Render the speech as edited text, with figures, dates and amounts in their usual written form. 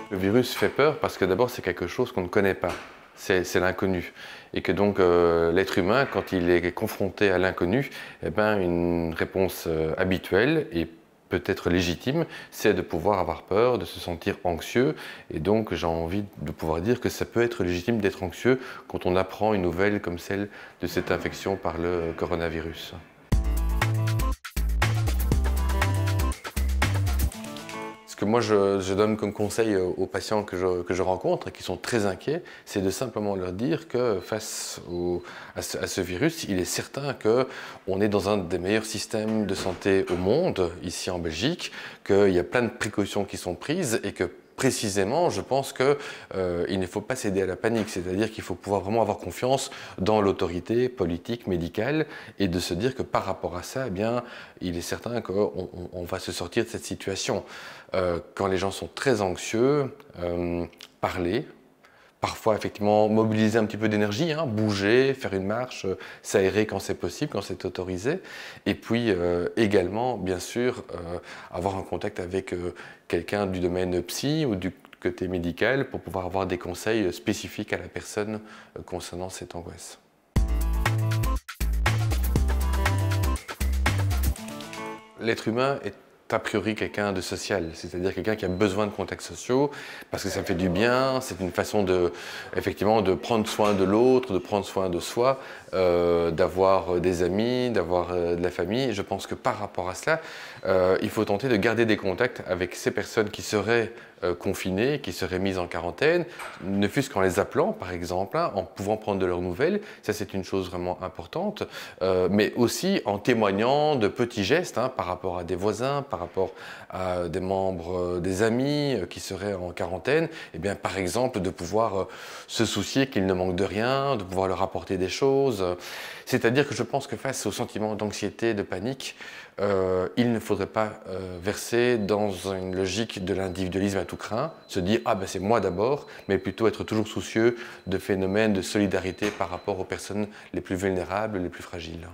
Le virus fait peur parce que d'abord c'est quelque chose qu'on ne connaît pas, c'est l'inconnu. Et que donc l'être humain, quand il est confronté à l'inconnu, eh ben, une réponse habituelle et peut-être légitime, c'est de pouvoir avoir peur, de se sentir anxieux. Et donc j'ai envie de pouvoir dire que ça peut être légitime d'être anxieux quand on apprend une nouvelle comme celle de cette infection par le coronavirus. Ce que moi je donne comme conseil aux patients que je rencontre et qui sont très inquiets, c'est de simplement leur dire que face à ce virus, il est certain qu'on est dans un des meilleurs systèmes de santé au monde, ici en Belgique, qu'il y a plein de précautions qui sont prises et que précisément, je pense qu'il ne faut pas céder à la panique, c'est-à-dire qu'il faut pouvoir vraiment avoir confiance dans l'autorité politique, médicale, et de se dire que par rapport à ça, eh bien, il est certain qu'on va se sortir de cette situation. Quand les gens sont très anxieux, parler, parfois effectivement mobiliser un petit peu d'énergie, hein, bouger, faire une marche, s'aérer quand c'est possible, quand c'est autorisé. Et puis également, bien sûr, avoir un contact avec quelqu'un du domaine psy ou du côté médical pour pouvoir avoir des conseils spécifiques à la personne concernant cette angoisse. L'être humain est a priori quelqu'un de social, c'est-à-dire quelqu'un qui a besoin de contacts sociaux parce que ça fait du bien, c'est une façon effectivement, de prendre soin de l'autre, de prendre soin de soi, d'avoir des amis, d'avoir de la famille. Et je pense que par rapport à cela, il faut tenter de garder des contacts avec ces personnes qui seraient confinées, qui seraient mises en quarantaine, ne fût-ce qu'en les appelant par exemple, hein, en pouvant prendre de leurs nouvelles, ça c'est une chose vraiment importante, mais aussi en témoignant de petits gestes hein, par rapport à des voisins, par rapport à des membres, des amis qui seraient en quarantaine, et bien par exemple de pouvoir se soucier qu'ils ne manquent de rien, de pouvoir leur apporter des choses. C'est-à-dire que je pense que face au sentiment d'anxiété, de panique, il ne faudrait pas verser dans une logique de l'individualisme à tout craint, se dire « ah ben c'est moi d'abord », mais plutôt être toujours soucieux de phénomènes de solidarité par rapport aux personnes les plus vulnérables, les plus fragiles.